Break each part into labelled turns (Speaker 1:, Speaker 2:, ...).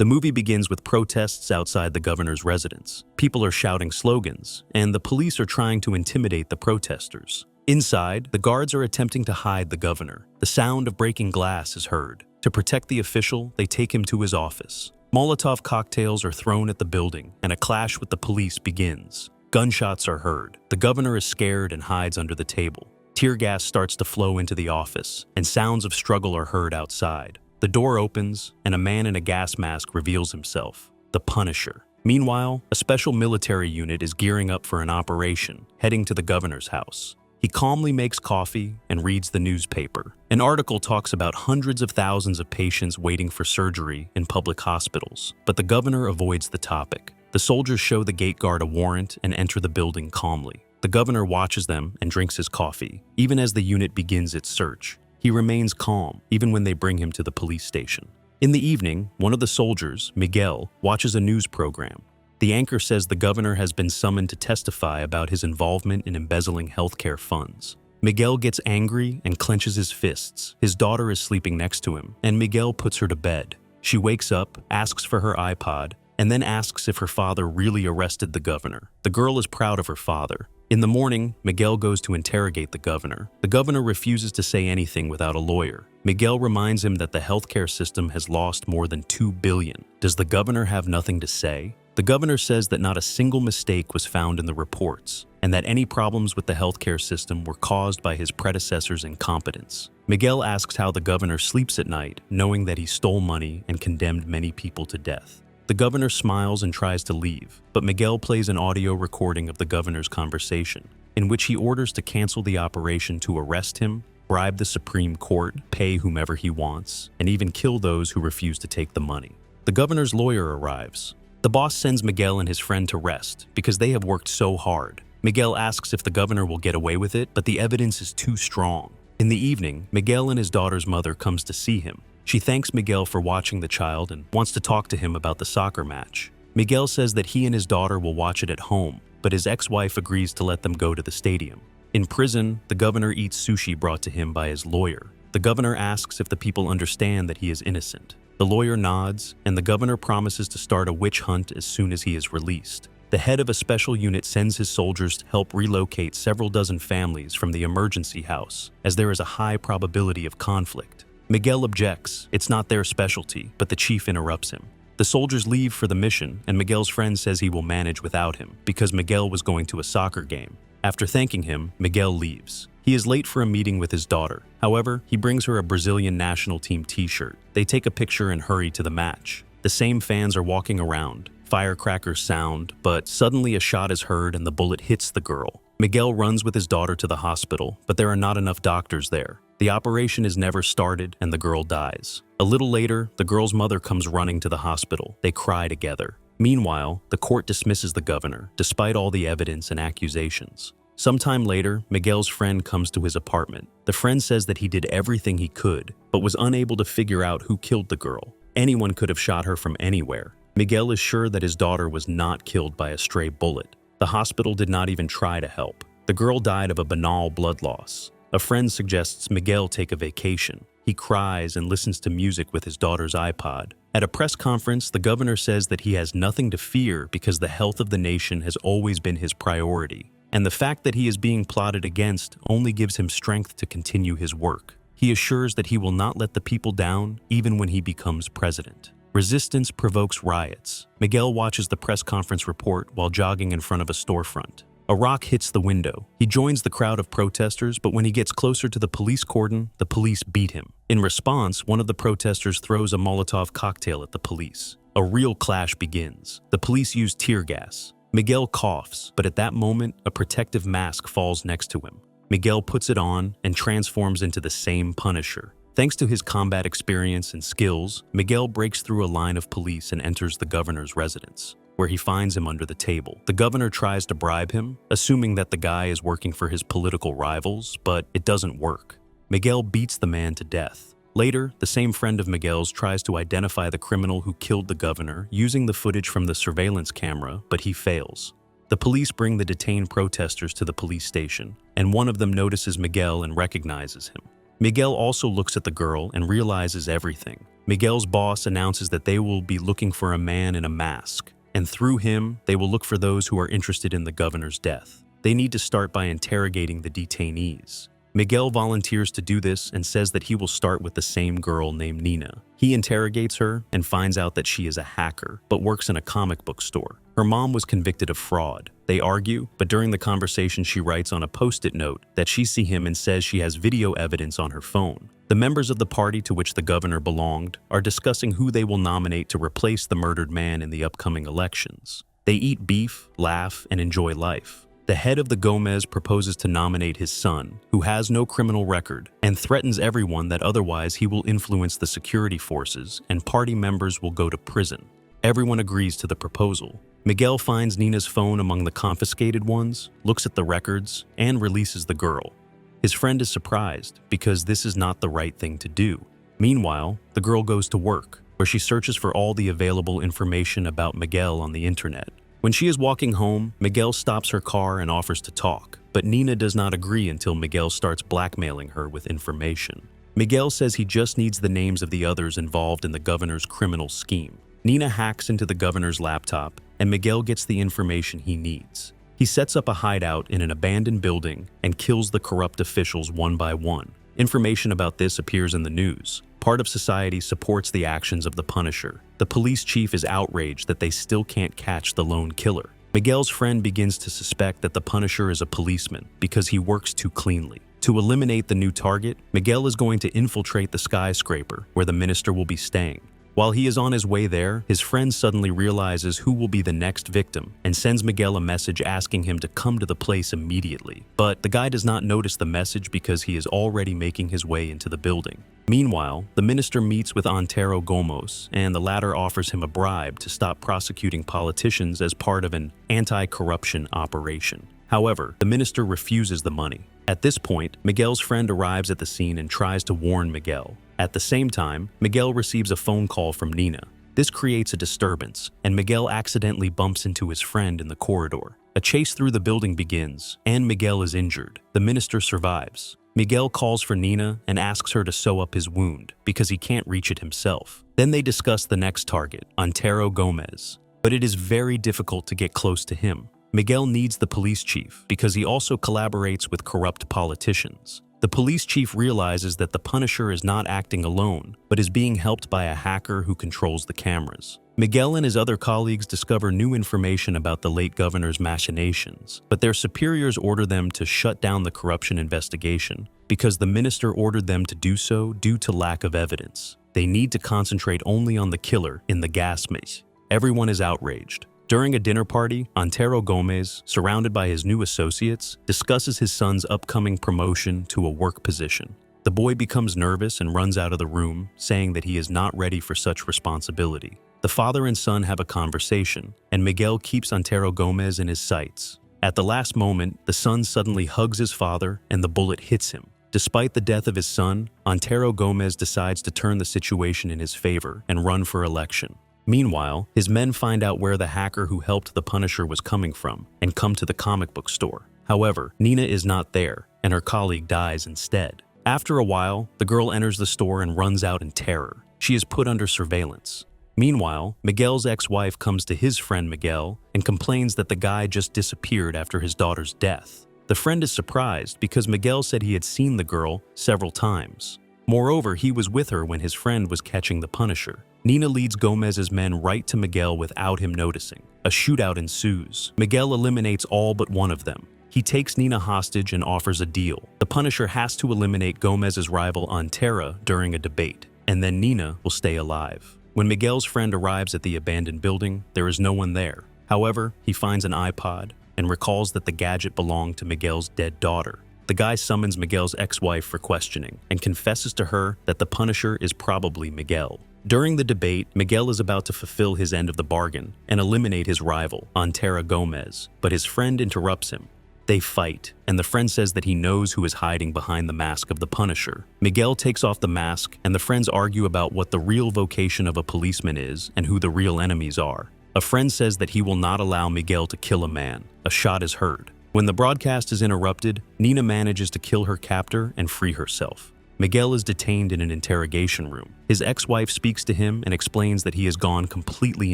Speaker 1: The movie begins with protests outside the governor's residence. People are shouting slogans, and the police are trying to intimidate the protesters. Inside, the guards are attempting to hide the governor. The sound of breaking glass is heard. To protect the official, they take him to his office. Molotov cocktails are thrown at the building, and a clash with the police begins. Gunshots are heard. The governor is scared and hides under the table. Tear gas starts to flow into the office, and sounds of struggle are heard outside. The door opens, and a man in a gas mask reveals himself, the Punisher. Meanwhile, a special military unit is gearing up for an operation, heading to the governor's house. He calmly makes coffee and reads the newspaper. An article talks about hundreds of thousands of patients waiting for surgery in public hospitals, but the governor avoids the topic. The soldiers show the gate guard a warrant and enter the building calmly. The governor watches them and drinks his coffee. Even as the unit begins its search, he remains calm, even when they bring him to the police station. In the evening, one of the soldiers, Miguel, watches a news program. The anchor says the governor has been summoned to testify about his involvement in embezzling healthcare funds. Miguel gets angry and clenches his fists. His daughter is sleeping next to him, and Miguel puts her to bed. She wakes up, asks for her iPod, and then asks if her father really arrested the governor. The girl is proud of her father. In the morning, Miguel goes to interrogate the governor. The governor refuses to say anything without a lawyer. Miguel reminds him that the healthcare system has lost more than $2 billion. Does the governor have nothing to say? The governor says that not a single mistake was found in the reports, and that any problems with the healthcare system were caused by his predecessor's incompetence. Miguel asks how the governor sleeps at night, knowing that he stole money and condemned many people to death. The governor smiles and tries to leave, but Miguel plays an audio recording of the governor's conversation, in which he orders to cancel the operation to arrest him, bribe the Supreme Court, pay whomever he wants, and even kill those who refuse to take the money. The governor's lawyer arrives. The boss sends Miguel and his friend to rest because they have worked so hard. Miguel asks if the governor will get away with it, but the evidence is too strong. In the evening, Miguel and his daughter's mother comes to see him. She thanks Miguel for watching the child and wants to talk to him about the soccer match. Miguel says that he and his daughter will watch it at home, but his ex-wife agrees to let them go to the stadium. In prison, the governor eats sushi brought to him by his lawyer. The governor asks if the people understand that he is innocent. The lawyer nods, and the governor promises to start a witch hunt as soon as he is released. The head of a special unit sends his soldiers to help relocate several dozen families from the emergency house, as there is a high probability of conflict. Miguel objects. It's not their specialty, but the chief interrupts him. The soldiers leave for the mission, and Miguel's friend says he will manage without him because Miguel was going to a soccer game. After thanking him, Miguel leaves. He is late for a meeting with his daughter. However, he brings her a Brazilian national team t-shirt. They take a picture and hurry to the match. The same fans are walking around. Firecrackers sound, but suddenly a shot is heard and the bullet hits the girl. Miguel runs with his daughter to the hospital, but there are not enough doctors there. The operation is never started and the girl dies. A little later, the girl's mother comes running to the hospital. They cry together. Meanwhile, the court dismisses the governor, despite all the evidence and accusations. Sometime later, Miguel's friend comes to his apartment. The friend says that he did everything he could, but was unable to figure out who killed the girl. Anyone could have shot her from anywhere. Miguel is sure that his daughter was not killed by a stray bullet. The hospital did not even try to help. The girl died of a banal blood loss. A friend suggests Miguel take a vacation. He cries and listens to music with his daughter's iPod. At a press conference, the governor says that he has nothing to fear because the health of the nation has always been his priority, and the fact that he is being plotted against only gives him strength to continue his work. He assures that he will not let the people down even when he becomes president. Resistance provokes riots. Miguel watches the press conference report while jogging in front of a storefront. A rock hits the window. He joins the crowd of protesters, but when he gets closer to the police cordon, the police beat him. In response, one of the protesters throws a Molotov cocktail at the police. A real clash begins. The police use tear gas. Miguel coughs, but at that moment, a protective mask falls next to him. Miguel puts it on and transforms into the same Punisher. Thanks to his combat experience and skills, Miguel breaks through a line of police and enters the governor's residence, where he finds him under the table. The governor tries to bribe him, assuming that the guy is working for his political rivals, but it doesn't work. Miguel beats the man to death. Later, the same friend of Miguel's tries to identify the criminal who killed the governor using the footage from the surveillance camera, but he fails. The police bring the detained protesters to the police station, and one of them notices Miguel and recognizes him. Miguel also looks at the girl and realizes everything. Miguel's boss announces that they will be looking for a man in a mask, and through him, they will look for those who are interested in the governor's death. They need to start by interrogating the detainees. Miguel volunteers to do this and says that he will start with the same girl named Nina. He interrogates her and finds out that she is a hacker, but works in a comic book store. Her mom was convicted of fraud. They argue, but during the conversation she writes on a post-it note that she sees him and says she has video evidence on her phone. The members of the party to which the governor belonged are discussing who they will nominate to replace the murdered man in the upcoming elections. They eat beef, laugh, and enjoy life. The head of the Gomes proposes to nominate his son, who has no criminal record, and threatens everyone that otherwise he will influence the security forces and party members will go to prison. Everyone agrees to the proposal. Miguel finds Nina's phone among the confiscated ones, looks at the records, and releases the girl. His friend is surprised because this is not the right thing to do. Meanwhile, the girl goes to work, where she searches for all the available information about Miguel on the internet. When she is walking home, Miguel stops her car and offers to talk, but Nina does not agree until Miguel starts blackmailing her with information. Miguel says he just needs the names of the others involved in the governor's criminal scheme. Nina hacks into the governor's laptop, and Miguel gets the information he needs. He sets up a hideout in an abandoned building and kills the corrupt officials one by one. Information about this appears in the news. Part of society supports the actions of the Punisher. The police chief is outraged that they still can't catch the lone killer. Miguel's friend begins to suspect that the Punisher is a policeman because he works too cleanly. To eliminate the new target, Miguel is going to infiltrate the skyscraper where the minister will be staying. While he is on his way there, his friend suddenly realizes who will be the next victim and sends Miguel a message asking him to come to the place immediately. But the guy does not notice the message because he is already making his way into the building. Meanwhile, the minister meets with Antero Gomes, and the latter offers him a bribe to stop prosecuting politicians as part of an anti-corruption operation. However, the minister refuses the money. At this point, Miguel's friend arrives at the scene and tries to warn Miguel. At the same time, Miguel receives a phone call from Nina. This creates a disturbance, and Miguel accidentally bumps into his friend in the corridor. A chase through the building begins, and Miguel is injured. The minister survives. Miguel calls for Nina and asks her to sew up his wound because he can't reach it himself. Then they discuss the next target, Antero Gomes. But it is very difficult to get close to him. Miguel needs the police chief because he also collaborates with corrupt politicians. The police chief realizes that the Punisher is not acting alone, but is being helped by a hacker who controls the cameras. Miguel and his other colleagues discover new information about the late governor's machinations, but their superiors order them to shut down the corruption investigation because the minister ordered them to do so due to lack of evidence. They need to concentrate only on the killer in the gas maze. Everyone is outraged. During a dinner party, Antero Gomes, surrounded by his new associates, discusses his son's upcoming promotion to a work position. The boy becomes nervous and runs out of the room, saying that he is not ready for such responsibility. The father and son have a conversation, and Miguel keeps Antero Gomes in his sights. At the last moment, the son suddenly hugs his father and the bullet hits him. Despite the death of his son, Antero Gomes decides to turn the situation in his favor and run for election. Meanwhile, his men find out where the hacker who helped the Punisher was coming from and come to the comic book store. However, Nina is not there, and her colleague dies instead. After a while, the girl enters the store and runs out in terror. She is put under surveillance. Meanwhile, Miguel's ex-wife comes to his friend Miguel and complains that the guy just disappeared after his daughter's death. The friend is surprised because Miguel said he had seen the girl several times. Moreover, he was with her when his friend was catching the Punisher. Nina leads Gomez's men right to Miguel without him noticing. A shootout ensues. Miguel eliminates all but one of them. He takes Nina hostage and offers a deal. The Punisher has to eliminate Gomez's rival Antero during a debate, and then Nina will stay alive. When Miguel's friend arrives at the abandoned building, there is no one there. However, he finds an iPod and recalls that the gadget belonged to Miguel's dead daughter. The guy summons Miguel's ex-wife for questioning and confesses to her that the Punisher is probably Miguel. During the debate, Miguel is about to fulfill his end of the bargain and eliminate his rival, Antero Gomes, but his friend interrupts him. They fight, and the friend says that he knows who is hiding behind the mask of the Punisher. Miguel takes off the mask, and the friends argue about what the real vocation of a policeman is and who the real enemies are. A friend says that he will not allow Miguel to kill a man. A shot is heard. When the broadcast is interrupted, Nina manages to kill her captor and free herself. Miguel is detained in an interrogation room. His ex-wife speaks to him and explains that he has gone completely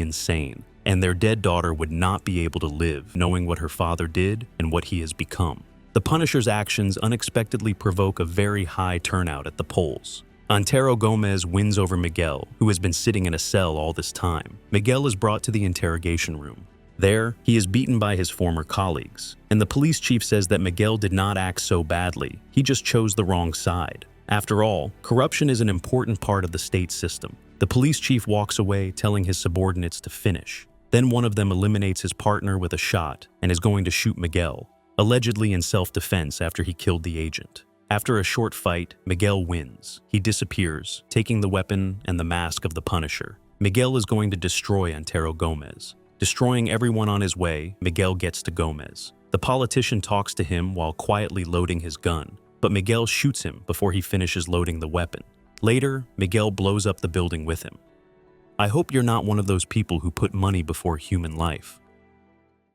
Speaker 1: insane, and their dead daughter would not be able to live knowing what her father did and what he has become. The Punisher's actions unexpectedly provoke a very high turnout at the polls. Antero Gomes wins over Miguel, who has been sitting in a cell all this time. Miguel is brought to the interrogation room. There, he is beaten by his former colleagues, and the police chief says that Miguel did not act so badly, he just chose the wrong side. After all, corruption is an important part of the state system. The police chief walks away, telling his subordinates to finish. Then one of them eliminates his partner with a shot and is going to shoot Miguel, allegedly in self-defense after he killed the agent. After a short fight, Miguel wins. He disappears, taking the weapon and the mask of the Punisher. Miguel is going to destroy Antero Gomes. Destroying everyone on his way, Miguel gets to Gomes. The politician talks to him while quietly loading his gun, but Miguel shoots him before he finishes loading the weapon. Later, Miguel blows up the building with him. I hope you're not one of those people who put money before human life.